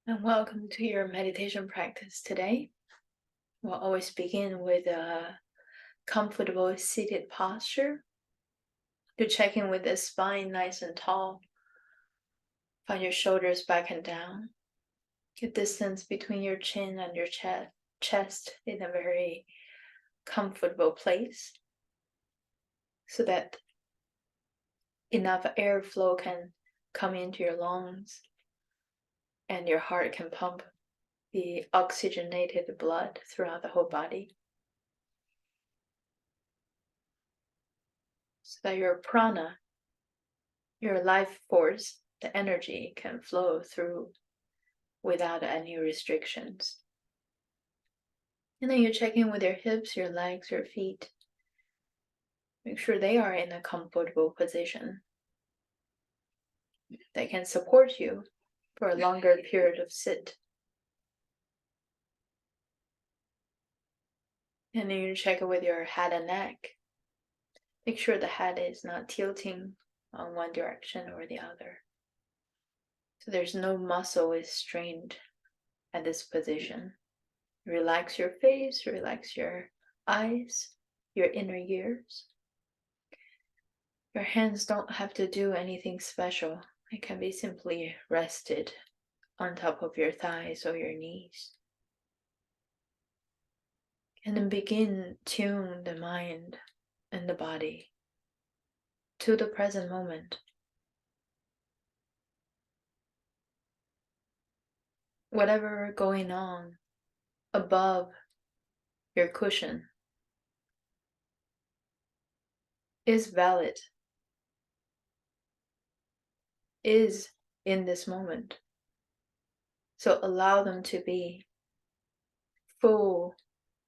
And welcome to your meditation practice today. We'll always begin with a comfortable seated posture. To check in with the spine nice and tall. Find your shoulders back and down. Get distance between your chin and your chest in a very comfortable place so that enough airflow can come into your lungs and your heart can pump the oxygenated blood throughout the whole body. So that your prana, your life force, the energy can flow through without any restrictions. And then you check in with your hips, your legs, your feet. Make sure they are in a comfortable position. They can support you for a longer period of sit. And then you check it with your head and neck. Make sure the head is not tilting on one direction or the other. So there's no muscle is strained at this position. Relax your face, relax your eyes, your inner ears. Your hands don't have to do anything special. It can be simply rested on top of your thighs or your knees. And then begin tune the mind and the body to the present moment. Whatever going on above your cushion is valid, is in this moment. So allow them to be full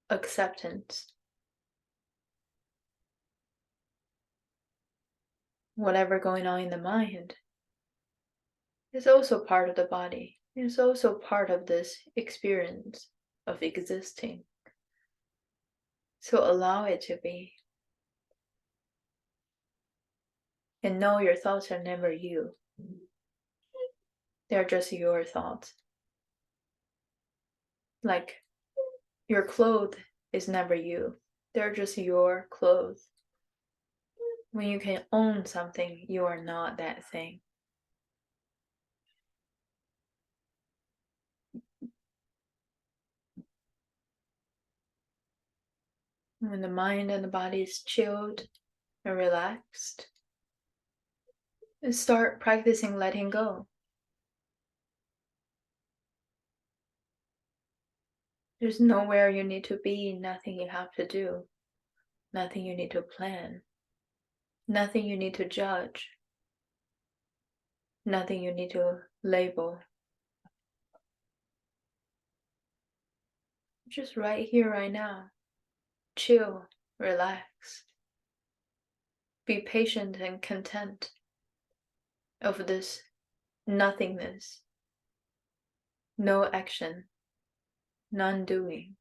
acceptance. Whatever going on in the mind is also part of the body. It's also part of this experience of existing. So allow it to be. And know your thoughts are never you. They're just your thoughts. Like your clothes is never you. They're just your clothes. When you can own something, you are not that thing. When the mind and the body is chilled and relaxed, start practicing letting go. There's nowhere you need to be, nothing you have to do, nothing you need to plan, nothing you need to judge, nothing you need to label. Just right here, right now. Chill, relax. Be patient and content of this nothingness, no action, non doing.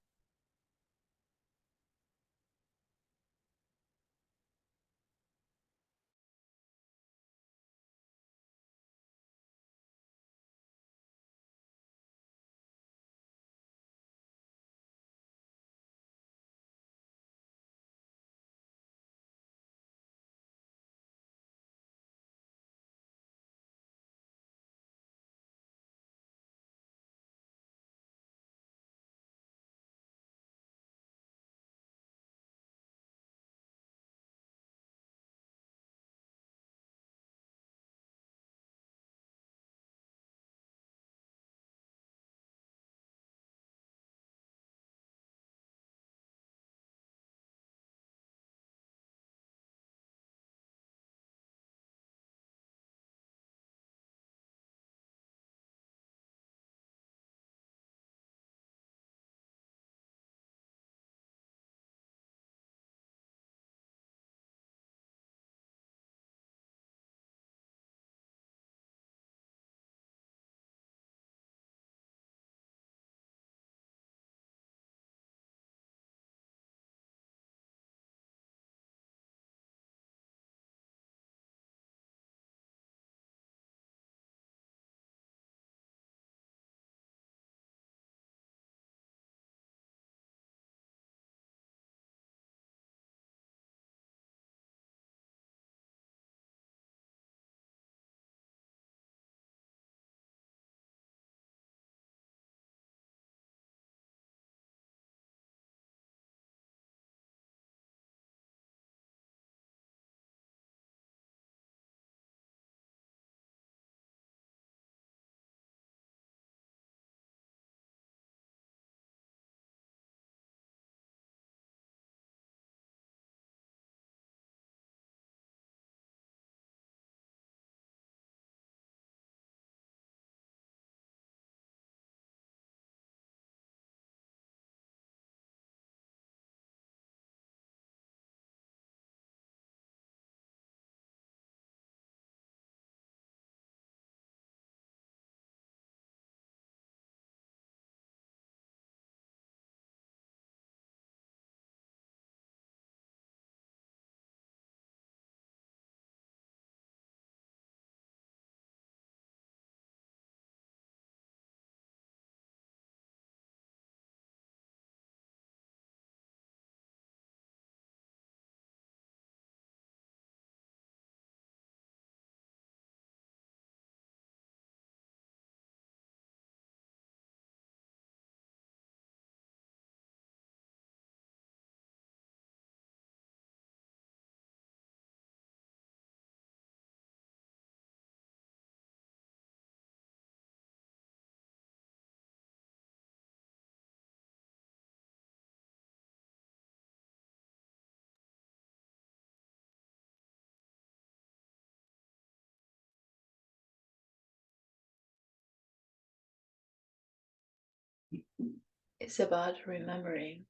It's about remembering.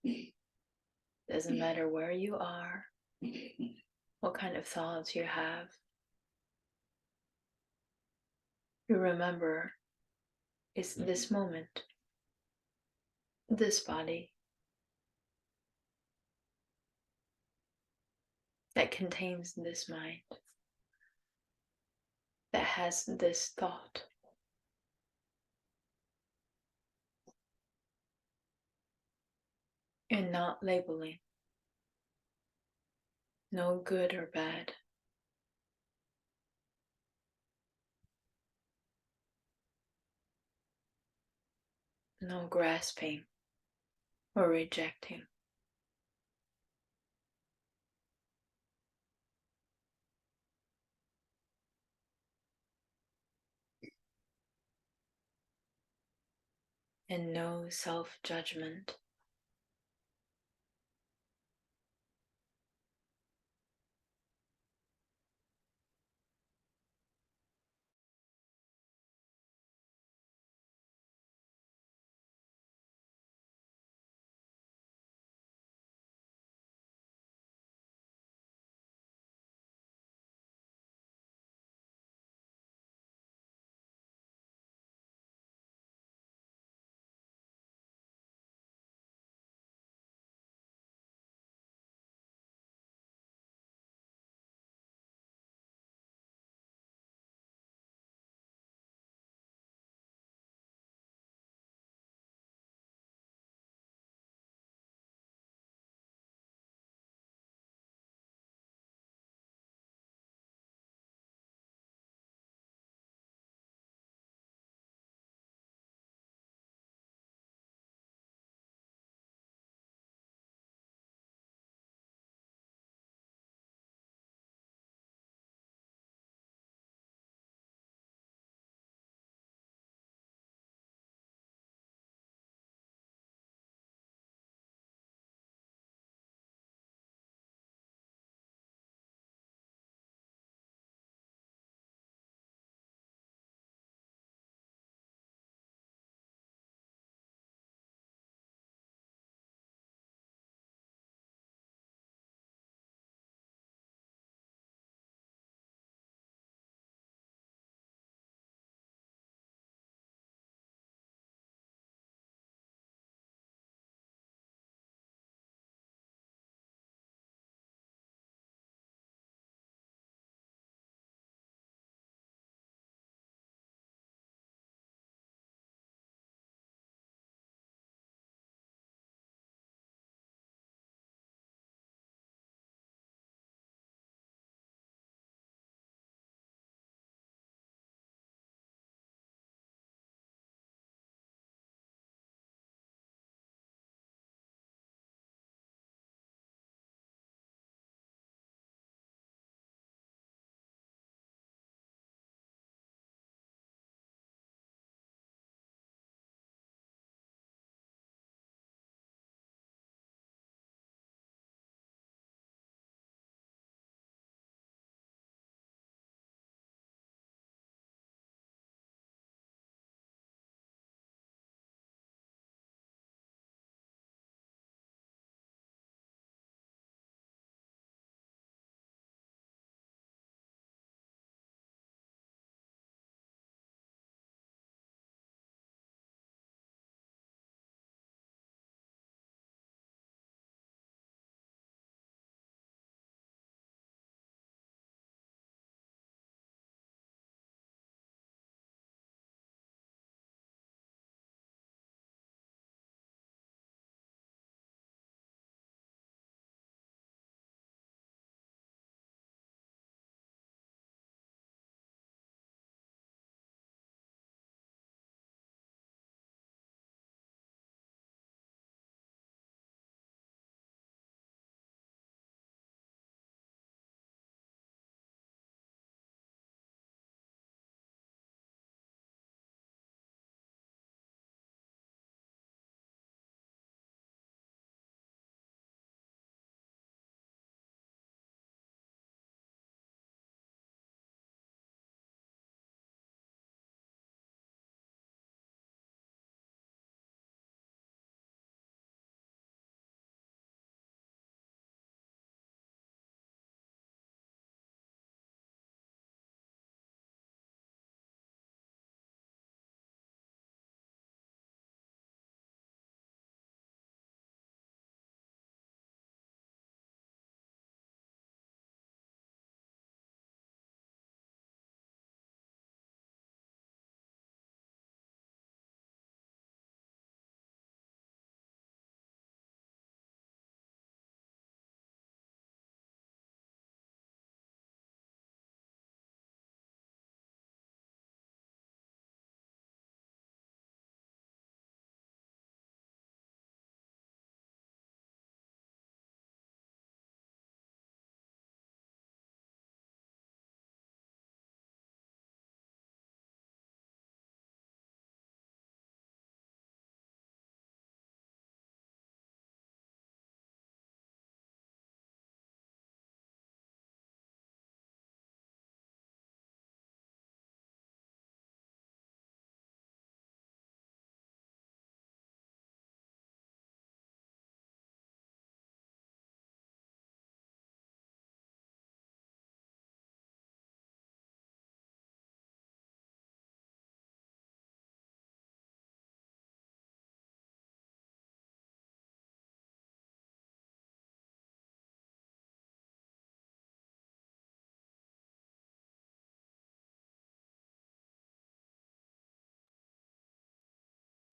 Doesn't matter where you are, what kind of thoughts you have. You remember it's this moment, this body that contains this mind, that has this thought. And not labeling. No good or bad. No grasping or rejecting. And no self-judgment.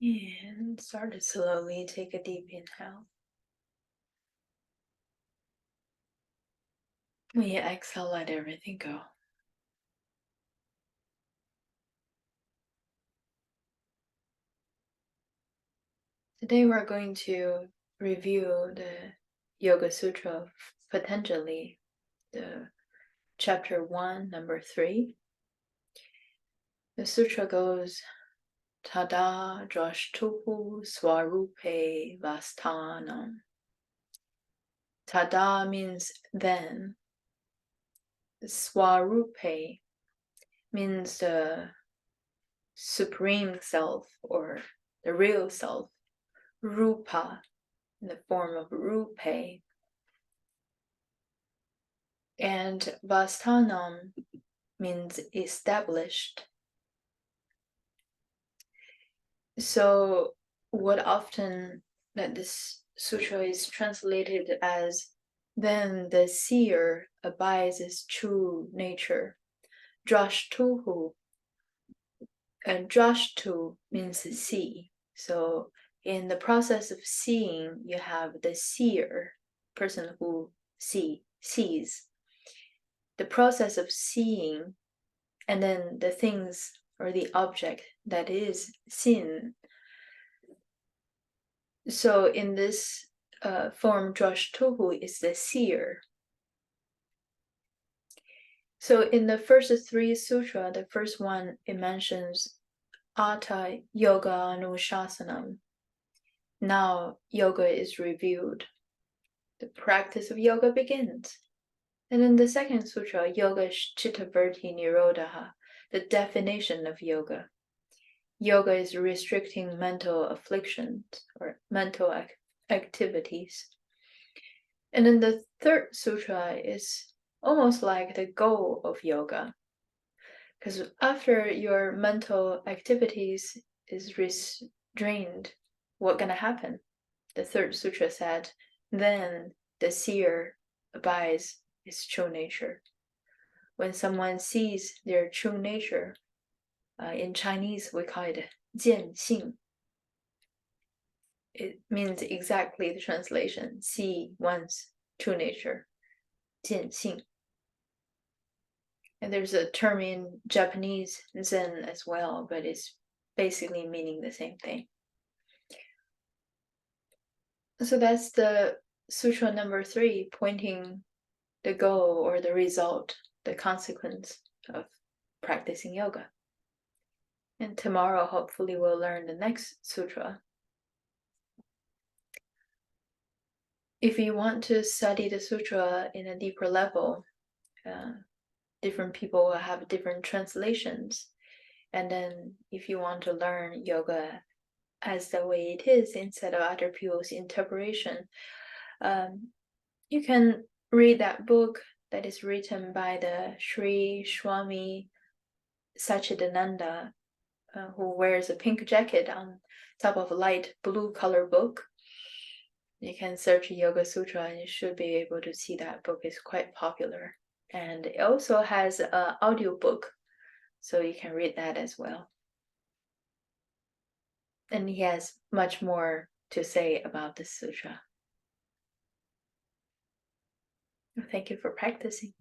And start to slowly take a deep inhale. When you exhale, let everything go. Today we're going to review the Yoga Sutra of Patanjali, the chapter 1, number 3. The sutra goes, Tada drashtuhu swarupe vasthanam. Tada means then. Swarupe means the supreme self or the real self. Rupa in the form of rupe. And vasthanam means established. So what often that this sutra is translated as, then the seer abides his true nature. Drashtuhu, and drashtu means see. So in the process of seeing, you have the seer, person who sees. The process of seeing, and then the things or the object that is seen. So in this form, drashtuhu is the seer. So in the first 3 sutra, the first one, it mentions Atha Yoga Anushasanam. Now yoga is reviewed. The practice of yoga begins. And in the second sutra, Yoga Chittavrti Nirodha, the definition of yoga. Yoga is restricting mental afflictions or mental activities. And then the third sutra is almost like the goal of yoga. Because after your mental activities is restrained, what's gonna happen? The third sutra said, then the seer abides his true nature. When someone sees their true nature, in Chinese we call it 见性. It means exactly the translation, see one's true nature, 见性. And there's a term in Japanese, Zen, as well, but it's basically meaning the same thing. So that's the sutra number 3, pointing the goal or the result, the consequence of practicing yoga. And tomorrow, hopefully, we'll learn the next sutra. If you want to study the sutra in a deeper level, different people will have different translations. And then if you want to learn yoga as the way it is instead of other people's interpretation, you can read that book that is written by the Sri Swami Satchidananda, who wears a pink jacket on top of a light blue color book. You can search Yoga Sutra and you should be able to see that book is quite popular. And it also has an audio book, so you can read that as well. And he has much more to say about this sutra. Thank you for practicing.